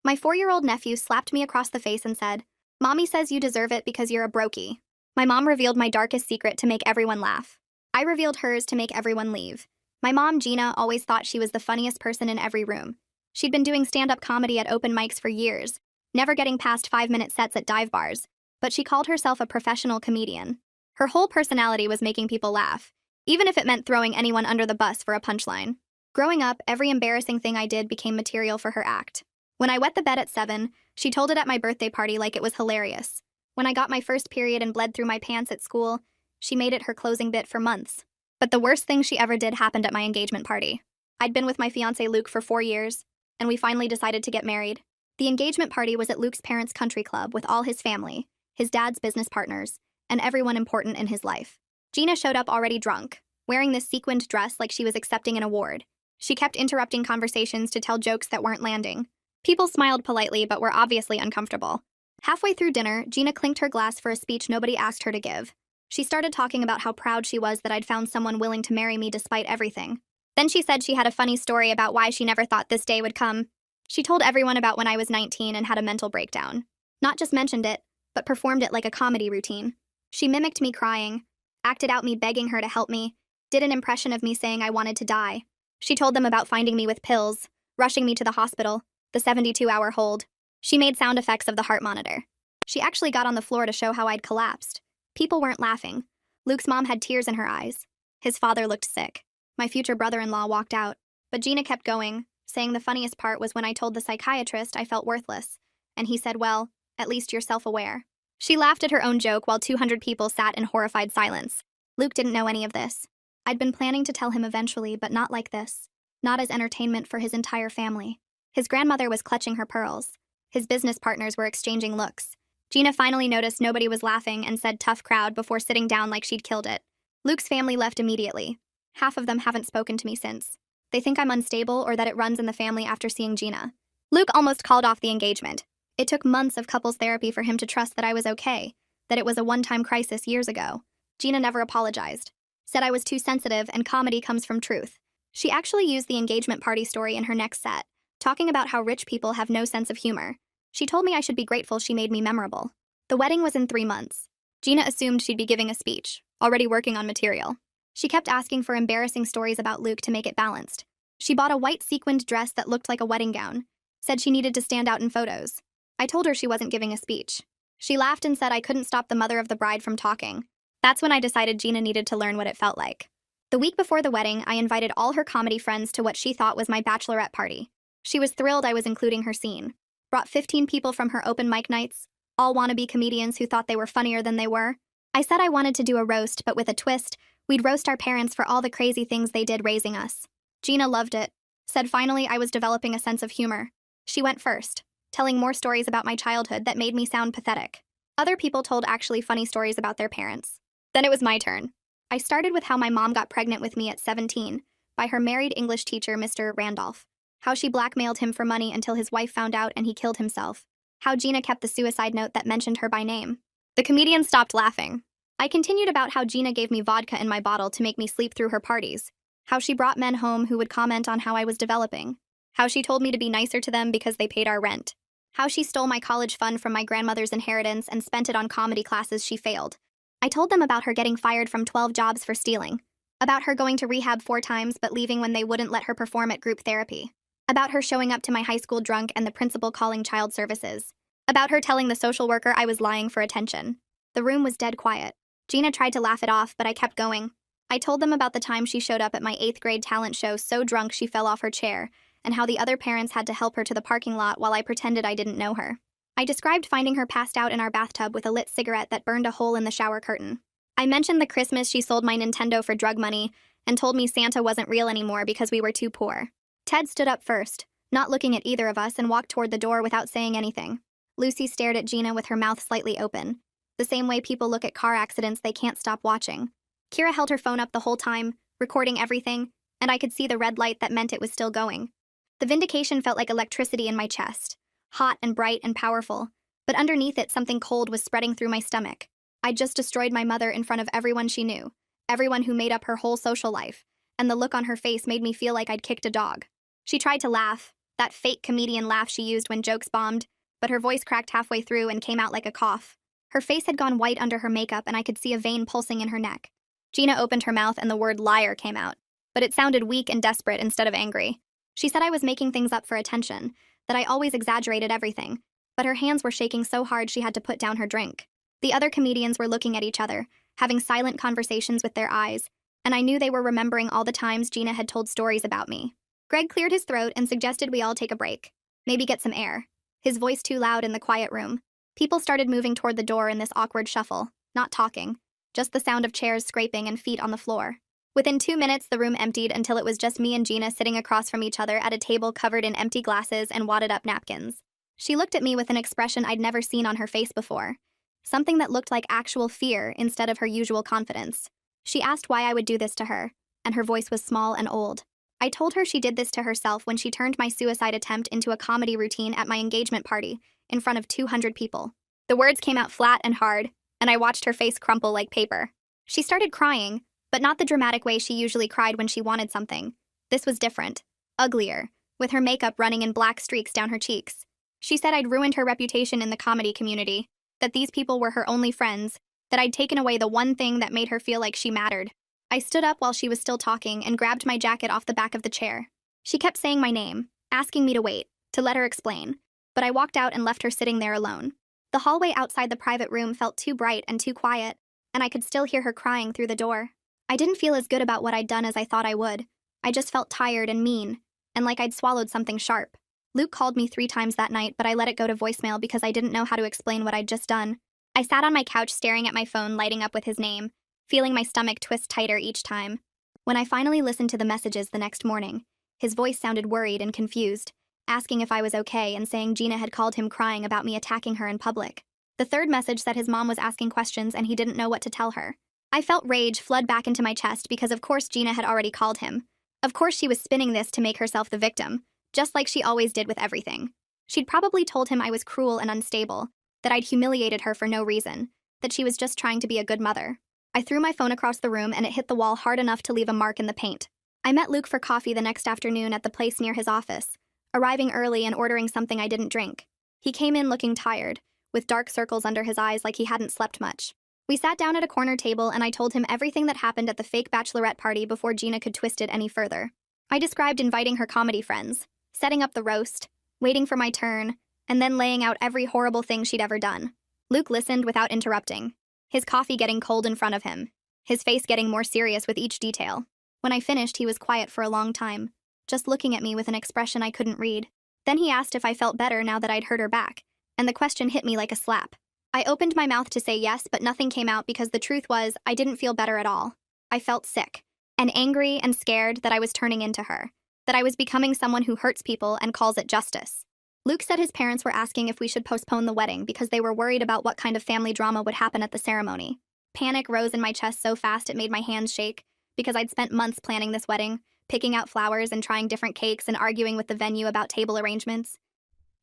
My 4-year-old nephew slapped me across the face and said, "Mommy says you deserve it because you're a brokey." My mom revealed my darkest secret to make everyone laugh. I revealed hers to make everyone leave. My mom, Gina, always thought she was the funniest person in every room. She'd been doing stand-up comedy at open mics for years, never getting past 5-minute sets at dive bars, but she called herself a professional comedian. Her whole personality was making people laugh, even if it meant throwing anyone under the bus for a punchline. Growing up, every embarrassing thing I did became material for her act. When I wet the bed at 7, she told it at my birthday party like it was hilarious. When I got my first period and bled through my pants at school, she made it her closing bit for months. But the worst thing she ever did happened at my engagement party. I'd been with my fiancé Luke for 4 years, and we finally decided to get married. The engagement party was at Luke's parents' country club with all his family, his dad's business partners, and everyone important in his life. Gina showed up already drunk, wearing this sequined dress like she was accepting an award. She kept interrupting conversations to tell jokes that weren't landing. People smiled politely but were obviously uncomfortable. Halfway through dinner, Gina clinked her glass for a speech nobody asked her to give. She started talking about how proud she was that I'd found someone willing to marry me despite everything. Then she said she had a funny story about why she never thought this day would come. She told everyone about when I was 19 and had a mental breakdown. Not just mentioned it, but performed it like a comedy routine. She mimicked me crying, acted out me begging her to help me, did an impression of me saying I wanted to die. She told them about finding me with pills, rushing me to the hospital, the 72-hour hold. She made sound effects of the heart monitor. She actually got on the floor to show how I'd collapsed. People weren't laughing. Luke's mom had tears in her eyes. His father looked sick. My future brother-in-law walked out. But Gina kept going, saying the funniest part was when I told the psychiatrist I felt worthless. And he said, "Well, at least you're self-aware." She laughed at her own joke while 200 people sat in horrified silence. Luke didn't know any of this. I'd been planning to tell him eventually, but not like this. Not as entertainment for his entire family. His grandmother was clutching her pearls. His business partners were exchanging looks. Gina finally noticed nobody was laughing and said tough crowd before sitting down like she'd killed it. Luke's family left immediately. Half of them haven't spoken to me since. They think I'm unstable or that it runs in the family after seeing Gina. Luke almost called off the engagement. It took months of couples therapy for him to trust that I was okay, that it was a one-time crisis years ago. Gina never apologized. Said I was too sensitive and comedy comes from truth. She actually used the engagement party story in her next set, talking about how rich people have no sense of humor. She told me I should be grateful she made me memorable. The wedding was in 3 months. Gina assumed she'd be giving a speech, already working on material. She kept asking for embarrassing stories about Luke to make it balanced. She bought a white sequined dress that looked like a wedding gown, said she needed to stand out in photos. I told her she wasn't giving a speech. She laughed and said I couldn't stop the mother of the bride from talking. That's when I decided Gina needed to learn what it felt like. The week before the wedding, I invited all her comedy friends to what she thought was my bachelorette party. She was thrilled I was including her scene. Brought 15 people from her open mic nights, all wannabe comedians who thought they were funnier than they were. I said I wanted to do a roast, but with a twist. We'd roast our parents for all the crazy things they did raising us. Gina loved it. Said finally I was developing a sense of humor. She went first, telling more stories about my childhood that made me sound pathetic. Other people told actually funny stories about their parents. Then it was my turn. I started with how my mom got pregnant with me at 17 by her married English teacher, Mr. Randolph. How she blackmailed him for money until his wife found out and he killed himself. How Gina kept the suicide note that mentioned her by name. The comedian stopped laughing. I continued about how Gina gave me vodka in my bottle to make me sleep through her parties. How she brought men home who would comment on how I was developing. How she told me to be nicer to them because they paid our rent. How she stole my college fund from my grandmother's inheritance and spent it on comedy classes she failed. I told them about her getting fired from 12 jobs for stealing. About her going to rehab 4 times but leaving when they wouldn't let her perform at group therapy. About her showing up to my high school drunk and the principal calling child services. About her telling the social worker I was lying for attention. The room was dead quiet. Gina tried to laugh it off, but I kept going. I told them about the time she showed up at my 8th grade talent show so drunk she fell off her chair, and how the other parents had to help her to the parking lot while I pretended I didn't know her. I described finding her passed out in our bathtub with a lit cigarette that burned a hole in the shower curtain. I mentioned the Christmas she sold my Nintendo for drug money and told me Santa wasn't real anymore because we were too poor. Ted stood up first, not looking at either of us, and walked toward the door without saying anything. Lucy stared at Gina with her mouth slightly open, the same way people look at car accidents they can't stop watching. Kira held her phone up the whole time, recording everything, and I could see the red light that meant it was still going. The vindication felt like electricity in my chest, hot and bright and powerful, but underneath it something cold was spreading through my stomach. I'd just destroyed my mother in front of everyone she knew, everyone who made up her whole social life, and the look on her face made me feel like I'd kicked a dog. She tried to laugh, that fake comedian laugh she used when jokes bombed, but her voice cracked halfway through and came out like a cough. Her face had gone white under her makeup, and I could see a vein pulsing in her neck. Gina opened her mouth and the word liar came out, but it sounded weak and desperate instead of angry. She said I was making things up for attention, that I always exaggerated everything, but her hands were shaking so hard she had to put down her drink. The other comedians were looking at each other, having silent conversations with their eyes, and I knew they were remembering all the times Gina had told stories about me. Greg cleared his throat and suggested we all take a break. Maybe get some air. His voice too loud in the quiet room. People started moving toward the door in this awkward shuffle, not talking, just the sound of chairs scraping and feet on the floor. Within 2 minutes, the room emptied until it was just me and Gina sitting across from each other at a table covered in empty glasses and wadded-up napkins. She looked at me with an expression I'd never seen on her face before, something that looked like actual fear instead of her usual confidence. She asked why I would do this to her, and her voice was small and old. I told her she did this to herself when she turned my suicide attempt into a comedy routine at my engagement party, in front of 200 people. The words came out flat and hard, and I watched her face crumple like paper. She started crying, but not the dramatic way she usually cried when she wanted something. This was different, uglier, with her makeup running in black streaks down her cheeks. She said I'd ruined her reputation in the comedy community, that these people were her only friends, that I'd taken away the one thing that made her feel like she mattered. I stood up while she was still talking and grabbed my jacket off the back of the chair. She kept saying my name, asking me to wait, to let her explain, but I walked out and left her sitting there alone. The hallway outside the private room felt too bright and too quiet, and I could still hear her crying through the door. I didn't feel as good about what I'd done as I thought I would. I just felt tired and mean, and like I'd swallowed something sharp. Luke called me 3 times that night, but I let it go to voicemail because I didn't know how to explain what I'd just done. I sat on my couch staring at my phone lighting up with his name, feeling my stomach twist tighter each time. When I finally listened to the messages the next morning, his voice sounded worried and confused, asking if I was okay and saying Gina had called him crying about me attacking her in public. The third message said his mom was asking questions and he didn't know what to tell her. I felt rage flood back into my chest because of course Gina had already called him. Of course she was spinning this to make herself the victim, just like she always did with everything. She'd probably told him I was cruel and unstable, that I'd humiliated her for no reason, that she was just trying to be a good mother. I threw my phone across the room and it hit the wall hard enough to leave a mark in the paint. I met Luke for coffee the next afternoon at the place near his office, arriving early and ordering something I didn't drink. He came in looking tired, with dark circles under his eyes like he hadn't slept much. We sat down at a corner table and I told him everything that happened at the fake bachelorette party before Gina could twist it any further. I described inviting her comedy friends, setting up the roast, waiting for my turn, and then laying out every horrible thing she'd ever done. Luke listened without interrupting, his coffee getting cold in front of him, his face getting more serious with each detail. When I finished, he was quiet for a long time, just looking at me with an expression I couldn't read. Then he asked if I felt better now that I'd heard her back, and the question hit me like a slap. I opened my mouth to say yes, but nothing came out because the truth was I didn't feel better at all. I felt sick, and angry and scared that I was turning into her, that I was becoming someone who hurts people and calls it justice. Luke said his parents were asking if we should postpone the wedding because they were worried about what kind of family drama would happen at the ceremony. Panic rose in my chest so fast it made my hands shake, because I'd spent months planning this wedding, picking out flowers and trying different cakes and arguing with the venue about table arrangements.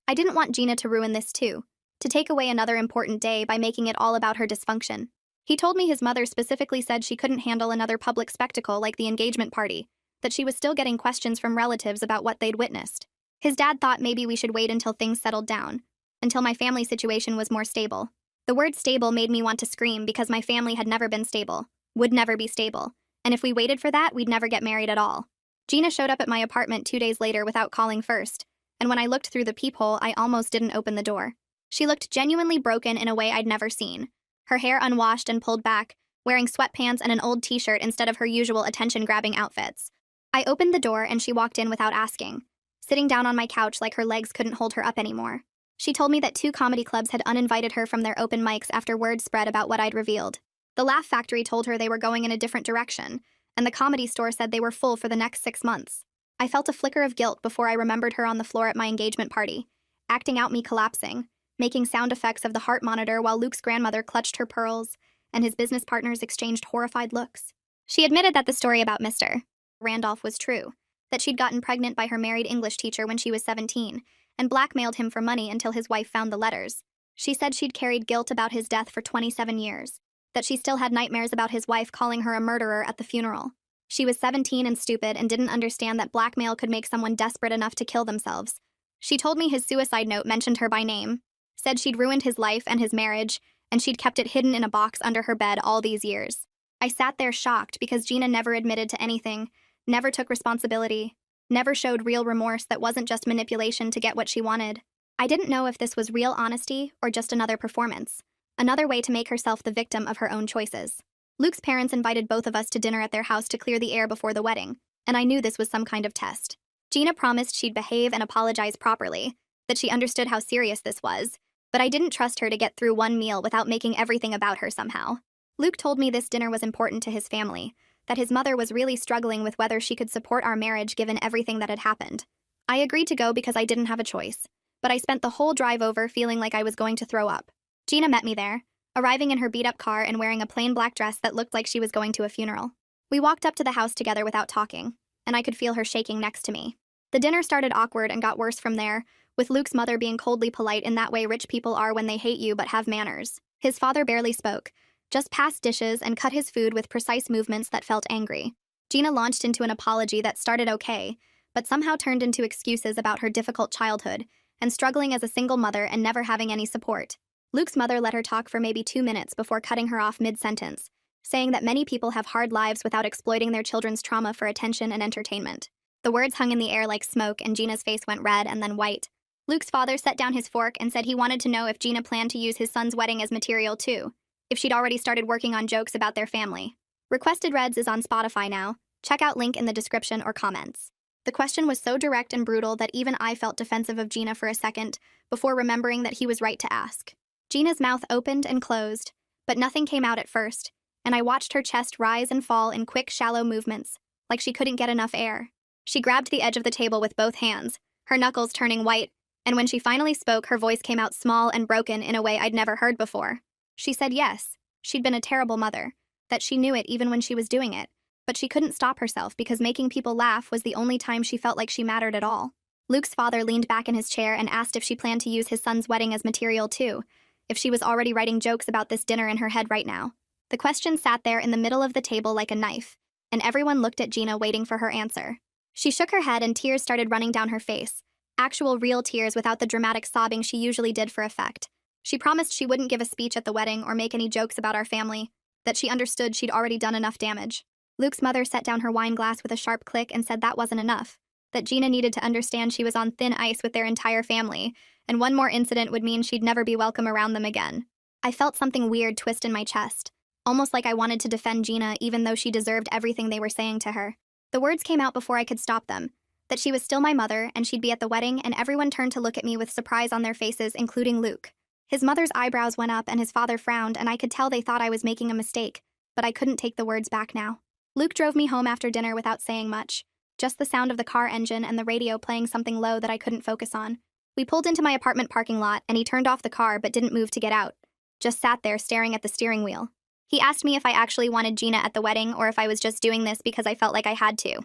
I didn't want Gina to ruin this too, to take away another important day by making it all about her dysfunction. He told me his mother specifically said she couldn't handle another public spectacle like the engagement party, that she was still getting questions from relatives about what they'd witnessed. His dad thought maybe we should wait until things settled down, until my family situation was more stable. The word stable made me want to scream because my family had never been stable, would never be stable, and if we waited for that, we'd never get married at all. Gina showed up at my apartment 2 days later without calling first, and when I looked through the peephole, I almost didn't open the door. She looked genuinely broken in a way I'd never seen, her hair unwashed and pulled back, wearing sweatpants and an old t-shirt instead of her usual attention-grabbing outfits. I opened the door and she walked in without asking, sitting down on my couch like her legs couldn't hold her up anymore. She told me that 2 comedy clubs had uninvited her from their open mics after word spread about what I'd revealed. The Laugh Factory told her they were going in a different direction, and the Comedy Store said they were full for the next 6 months. I felt a flicker of guilt before I remembered her on the floor at my engagement party, acting out me collapsing, making sound effects of the heart monitor while Luke's grandmother clutched her pearls, and his business partners exchanged horrified looks. She admitted that the story about Mr. Randolph was true, that she'd gotten pregnant by her married English teacher when she was 17, and blackmailed him for money until his wife found the letters. She said she'd carried guilt about his death for 27 years, that she still had nightmares about his wife calling her a murderer at the funeral. She was 17 and stupid and didn't understand that blackmail could make someone desperate enough to kill themselves, She told me his suicide note mentioned her by name, said she'd ruined his life and his marriage, and she'd kept it hidden in a box under her bed all these years. I sat there shocked because Gina never admitted to anything, never took responsibility, never showed real remorse that wasn't just manipulation to get what she wanted. I didn't know if this was real honesty or just another performance, another way to make herself the victim of her own choices. Luke's parents invited both of us to dinner at their house to clear the air before the wedding, and I knew this was some kind of test. Gina promised she'd behave and apologize properly, that she understood how serious this was, but I didn't trust her to get through one meal without making everything about her somehow. Luke told me this dinner was important to his family, that his mother was really struggling with whether she could support our marriage given everything that had happened. I agreed to go because I didn't have a choice, but I spent the whole drive over feeling like I was going to throw up. Gina met me there, arriving in her beat-up car and wearing a plain black dress that looked like she was going to a funeral. We walked up to the house together without talking, and I could feel her shaking next to me. The dinner started awkward and got worse from there, with Luke's mother being coldly polite in that way rich people are when they hate you but have manners. His father barely spoke, just passed dishes and cut his food with precise movements that felt angry. Gina launched into an apology that started okay, but somehow turned into excuses about her difficult childhood and struggling as a single mother and never having any support. Luke's mother let her talk for maybe 2 minutes before cutting her off mid-sentence, saying that many people have hard lives without exploiting their children's trauma for attention and entertainment. The words hung in the air like smoke, and Gina's face went red and then white. Luke's father set down his fork and said he wanted to know if Gina planned to use his son's wedding as material too, if she'd already started working on jokes about their family. Requested Reds is on Spotify now. Check out link in the description or comments. The question was so direct and brutal that even I felt defensive of Gina for a second, before remembering that he was right to ask. Gina's mouth opened and closed, but nothing came out at first, and I watched her chest rise and fall in quick, shallow movements, like she couldn't get enough air. She grabbed the edge of the table with both hands, her knuckles turning white, and when she finally spoke, her voice came out small and broken in a way I'd never heard before. She said yes, she'd been a terrible mother, that she knew it even when she was doing it, but she couldn't stop herself because making people laugh was the only time she felt like she mattered at all. Luke's father leaned back in his chair and asked if she planned to use his son's wedding as material too, if she was already writing jokes about this dinner in her head right now. The question sat there in the middle of the table like a knife, and everyone looked at Gina waiting for her answer. She shook her head and tears started running down her face, actual real tears without the dramatic sobbing she usually did for effect. She promised she wouldn't give a speech at the wedding or make any jokes about our family, that she understood she'd already done enough damage. Luke's mother set down her wine glass with a sharp click and said that wasn't enough, that Gina needed to understand she was on thin ice with their entire family, and one more incident would mean she'd never be welcome around them again. I felt something weird twist in my chest, almost like I wanted to defend Gina even though she deserved everything they were saying to her. The words came out before I could stop them, that she was still my mother and she'd be at the wedding, and everyone turned to look at me with surprise on their faces, including Luke. His mother's eyebrows went up and his father frowned, and I could tell they thought I was making a mistake, but I couldn't take the words back now. Luke drove me home after dinner without saying much, just the sound of the car engine and the radio playing something low that I couldn't focus on. We pulled into my apartment parking lot and he turned off the car but didn't move to get out, just sat there staring at the steering wheel. He asked me if I actually wanted Gina at the wedding or if I was just doing this because I felt like I had to.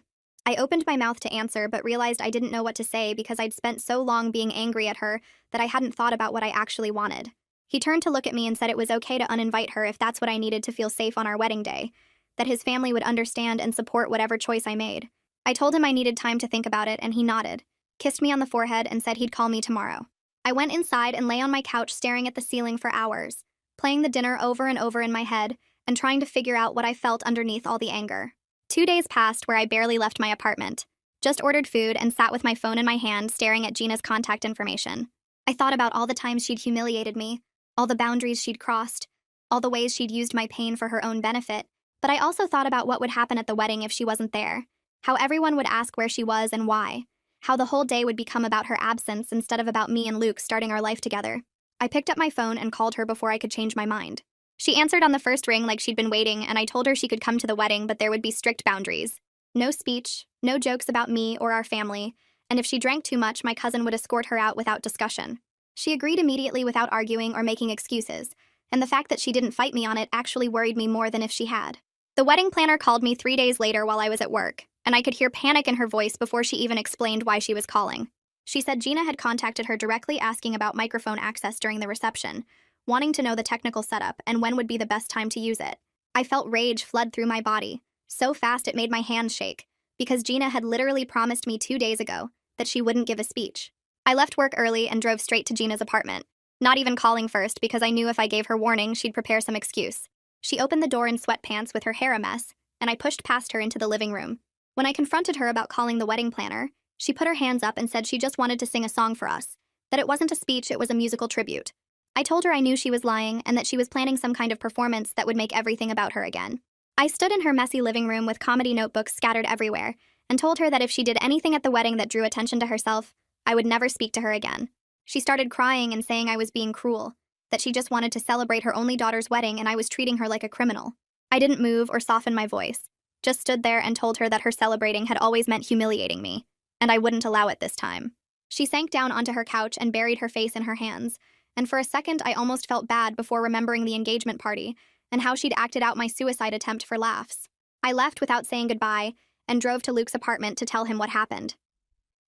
I opened my mouth to answer but realized I didn't know what to say because I'd spent so long being angry at her that I hadn't thought about what I actually wanted. He turned to look at me and said it was okay to uninvite her if that's what I needed to feel safe on our wedding day, that his family would understand and support whatever choice I made. I told him I needed time to think about it, and he nodded, kissed me on the forehead, and said he'd call me tomorrow. I went inside and lay on my couch staring at the ceiling for hours, playing the dinner over and over in my head and trying to figure out what I felt underneath all the anger. 2 days passed where I barely left my apartment, just ordered food and sat with my phone in my hand staring at Gina's contact information. I thought about all the times she'd humiliated me, all the boundaries she'd crossed, all the ways she'd used my pain for her own benefit, but I also thought about what would happen at the wedding if she wasn't there, how everyone would ask where she was and why, how the whole day would become about her absence instead of about me and Luke starting our life together. I picked up my phone and called her before I could change my mind. She answered on the first ring like she'd been waiting, and I told her she could come to the wedding, but there would be strict boundaries. No speech, no jokes about me or our family, and if she drank too much, my cousin would escort her out without discussion. She agreed immediately without arguing or making excuses, and the fact that she didn't fight me on it actually worried me more than if she had. The wedding planner called me 3 days later while I was at work, and I could hear panic in her voice before she even explained why she was calling. She said Gina had contacted her directly asking about microphone access during the reception, wanting to know the technical setup and when would be the best time to use it. I felt rage flood through my body, so fast it made my hands shake, because Gina had literally promised me 2 days ago that she wouldn't give a speech. I left work early and drove straight to Gina's apartment, not even calling first because I knew if I gave her warning, she'd prepare some excuse. She opened the door in sweatpants with her hair a mess, and I pushed past her into the living room. When I confronted her about calling the wedding planner, she put her hands up and said she just wanted to sing a song for us, that it wasn't a speech, it was a musical tribute. I told her I knew she was lying and that she was planning some kind of performance that would make everything about her again. I stood in her messy living room with comedy notebooks scattered everywhere and told her that if she did anything at the wedding that drew attention to herself, I would never speak to her again. She started crying and saying I was being cruel, that she just wanted to celebrate her only daughter's wedding and I was treating her like a criminal. I didn't move or soften my voice, just stood there and told her that her celebrating had always meant humiliating me, and I wouldn't allow it this time. She sank down onto her couch and buried her face in her hands, and for a second I almost felt bad before remembering the engagement party and how she'd acted out my suicide attempt for laughs. I left without saying goodbye and drove to Luke's apartment to tell him what happened.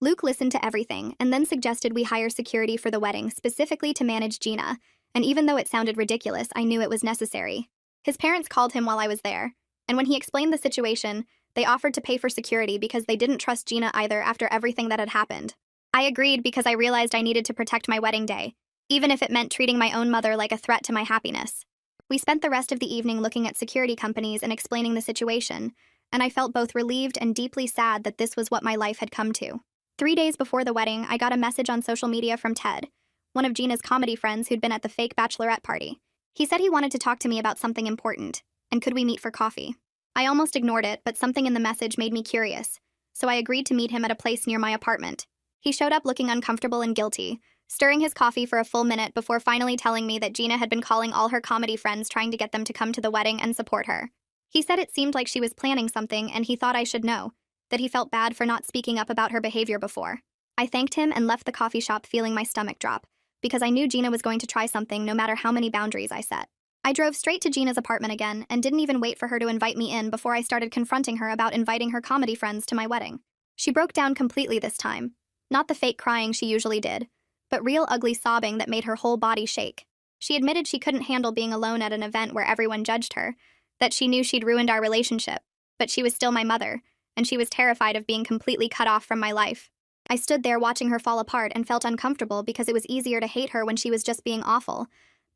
Luke listened to everything and then suggested we hire security for the wedding specifically to manage Gina, and even though it sounded ridiculous, I knew it was necessary. His parents called him while I was there, and when he explained the situation, they offered to pay for security because they didn't trust Gina either after everything that had happened. I agreed because I realized I needed to protect my wedding day, even if it meant treating my own mother like a threat to my happiness. We spent the rest of the evening looking at security companies and explaining the situation, and I felt both relieved and deeply sad that this was what my life had come to. 3 days before the wedding, I got a message on social media from Ted, one of Gina's comedy friends who'd been at the fake bachelorette party. He said he wanted to talk to me about something important, and could we meet for coffee? I almost ignored it, but something in the message made me curious, so I agreed to meet him at a place near my apartment. He showed up looking uncomfortable and guilty, stirring his coffee for a full minute before finally telling me that Gina had been calling all her comedy friends trying to get them to come to the wedding and support her. He said it seemed like she was planning something and he thought I should know, that he felt bad for not speaking up about her behavior before. I thanked him and left the coffee shop feeling my stomach drop, because I knew Gina was going to try something no matter how many boundaries I set. I drove straight to Gina's apartment again and didn't even wait for her to invite me in before I started confronting her about inviting her comedy friends to my wedding. She broke down completely this time. Not the fake crying she usually did, but real ugly sobbing that made her whole body shake. She admitted she couldn't handle being alone at an event where everyone judged her, that she knew she'd ruined our relationship, but she was still my mother, and she was terrified of being completely cut off from my life. I stood there watching her fall apart and felt uncomfortable because it was easier to hate her when she was just being awful,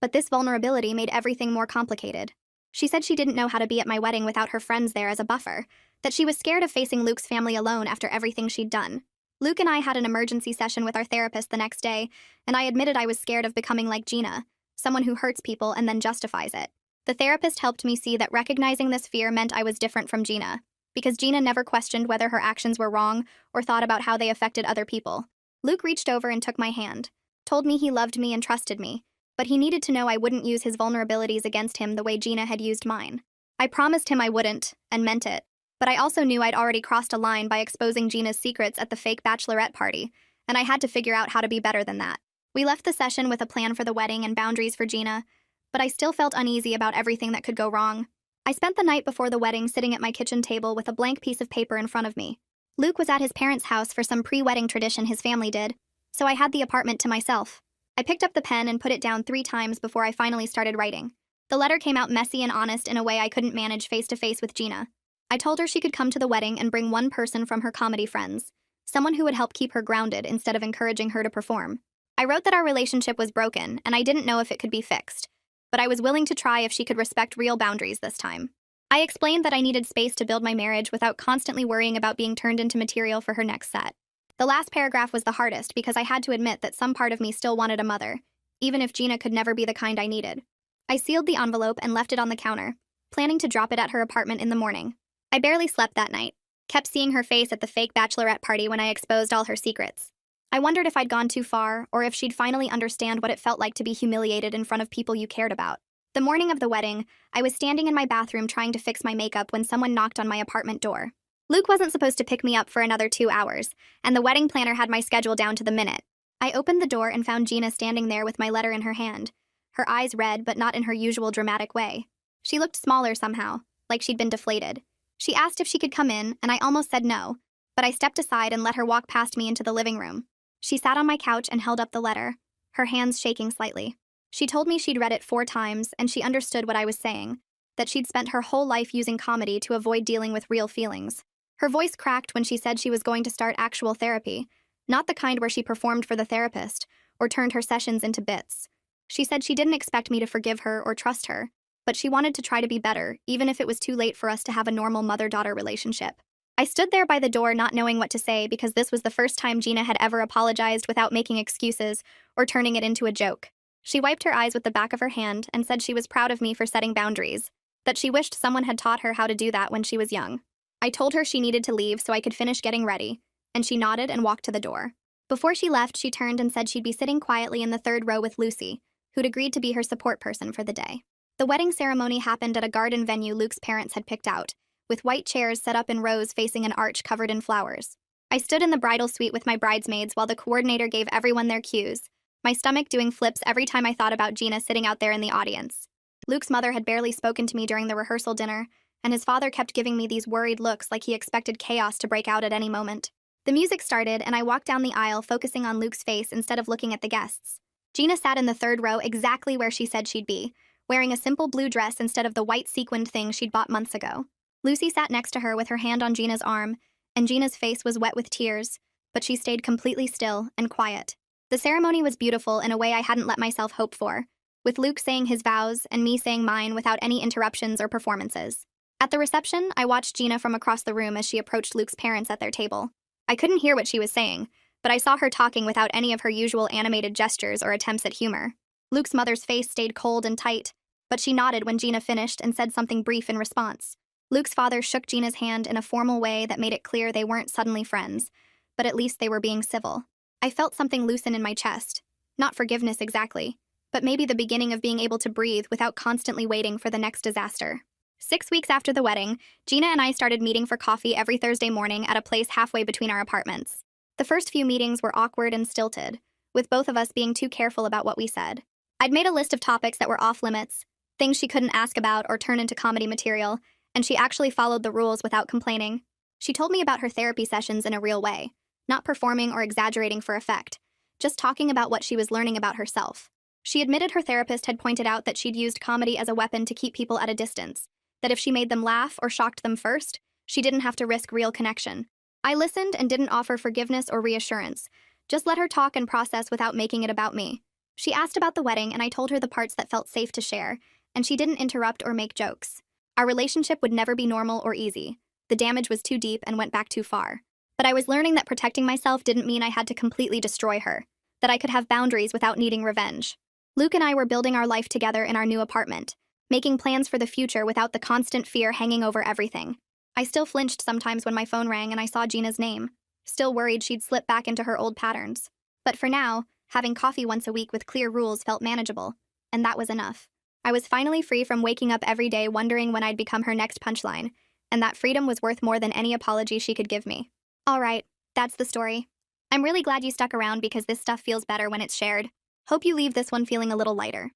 but this vulnerability made everything more complicated. She said she didn't know how to be at my wedding without her friends there as a buffer, that she was scared of facing Luke's family alone after everything she'd done. Luke and I had an emergency session with our therapist the next day, and I admitted I was scared of becoming like Gina, someone who hurts people and then justifies it. The therapist helped me see that recognizing this fear meant I was different from Gina, because Gina never questioned whether her actions were wrong or thought about how they affected other people. Luke reached over and took my hand, told me he loved me and trusted me, but he needed to know I wouldn't use his vulnerabilities against him the way Gina had used mine. I promised him I wouldn't, and meant it, but I also knew I'd already crossed a line by exposing Gina's secrets at the fake bachelorette party, and I had to figure out how to be better than that. We left the session with a plan for the wedding and boundaries for Gina, but I still felt uneasy about everything that could go wrong. I spent the night before the wedding sitting at my kitchen table with a blank piece of paper in front of me. Luke was at his parents' house for some pre-wedding tradition his family did, so I had the apartment to myself. I picked up the pen and put it down 3 times before I finally started writing. The letter came out messy and honest in a way I couldn't manage face-to-face with Gina. I told her she could come to the wedding and bring one person from her comedy friends, someone who would help keep her grounded instead of encouraging her to perform. I wrote that our relationship was broken and I didn't know if it could be fixed, but I was willing to try if she could respect real boundaries this time. I explained that I needed space to build my marriage without constantly worrying about being turned into material for her next set. The last paragraph was the hardest because I had to admit that some part of me still wanted a mother, even if Gina could never be the kind I needed. I sealed the envelope and left it on the counter, planning to drop it at her apartment in the morning. I barely slept that night, kept seeing her face at the fake bachelorette party when I exposed all her secrets. I wondered if I'd gone too far, or if she'd finally understand what it felt like to be humiliated in front of people you cared about. The morning of the wedding, I was standing in my bathroom trying to fix my makeup when someone knocked on my apartment door. Luke wasn't supposed to pick me up for another 2 hours, and the wedding planner had my schedule down to the minute. I opened the door and found Gina standing there with my letter in her hand, her eyes red but not in her usual dramatic way. She looked smaller somehow, like she'd been deflated. She asked if she could come in, and I almost said no, but I stepped aside and let her walk past me into the living room. She sat on my couch and held up the letter, her hands shaking slightly. She told me she'd read it 4 times and she understood what I was saying, that she'd spent her whole life using comedy to avoid dealing with real feelings. Her voice cracked when she said she was going to start actual therapy, Not the kind where she performed for the therapist or turned her sessions into bits. She said she didn't expect me to forgive her or trust her, but she wanted to try to be better, even if it was too late for us to have a normal mother-daughter relationship. I stood there by the door not knowing what to say because this was the first time Gina had ever apologized without making excuses or turning it into a joke. She wiped her eyes with the back of her hand and said she was proud of me for setting boundaries, that she wished someone had taught her how to do that when she was young. I told her she needed to leave so I could finish getting ready, and she nodded and walked to the door. Before she left, she turned and said she'd be sitting quietly in the third row with Lucy, who'd agreed to be her support person for the day. The wedding ceremony happened at a garden venue Luke's parents had picked out, with white chairs set up in rows facing an arch covered in flowers. I stood in the bridal suite with my bridesmaids while the coordinator gave everyone their cues, my stomach doing flips every time I thought about Gina sitting out there in the audience. Luke's mother had barely spoken to me during the rehearsal dinner, and his father kept giving me these worried looks like he expected chaos to break out at any moment. The music started, and I walked down the aisle focusing on Luke's face instead of looking at the guests. Gina sat in the third row exactly where she said she'd be, wearing a simple blue dress instead of the white sequined thing she'd bought months ago. Lucy sat next to her with her hand on Gina's arm, and Gina's face was wet with tears, but she stayed completely still and quiet. The ceremony was beautiful in a way I hadn't let myself hope for, with Luke saying his vows and me saying mine without any interruptions or performances. At the reception, I watched Gina from across the room as she approached Luke's parents at their table. I couldn't hear what she was saying, but I saw her talking without any of her usual animated gestures or attempts at humor. Luke's mother's face stayed cold and tight, but she nodded when Gina finished and said something brief in response. Luke's father shook Gina's hand in a formal way that made it clear they weren't suddenly friends, but at least they were being civil. I felt something loosen in my chest. Not forgiveness exactly, but maybe the beginning of being able to breathe without constantly waiting for the next disaster. 6 weeks after the wedding, Gina and I started meeting for coffee every Thursday morning at a place halfway between our apartments. The first few meetings were awkward and stilted, with both of us being too careful about what we said. I'd made a list of topics that were off limits, things she couldn't ask about or turn into comedy material, and she actually followed the rules without complaining. She told me about her therapy sessions in a real way, not performing or exaggerating for effect, just talking about what she was learning about herself. She admitted her therapist had pointed out that she'd used comedy as a weapon to keep people at a distance, that if she made them laugh or shocked them first, she didn't have to risk real connection. I listened and didn't offer forgiveness or reassurance, just let her talk and process without making it about me. She asked about the wedding, and I told her the parts that felt safe to share, and she didn't interrupt or make jokes. Our relationship would never be normal or easy. The damage was too deep and went back too far. But I was learning that protecting myself didn't mean I had to completely destroy her, that I could have boundaries without needing revenge. Luke and I were building our life together in our new apartment, making plans for the future without the constant fear hanging over everything. I still flinched sometimes when my phone rang and I saw Gina's name, still worried she'd slip back into her old patterns. But for now, having coffee once a week with clear rules felt manageable, and that was enough. I was finally free from waking up every day wondering when I'd become her next punchline, and that freedom was worth more than any apology she could give me. All right, that's the story. I'm really glad you stuck around because this stuff feels better when it's shared. Hope you leave this one feeling a little lighter.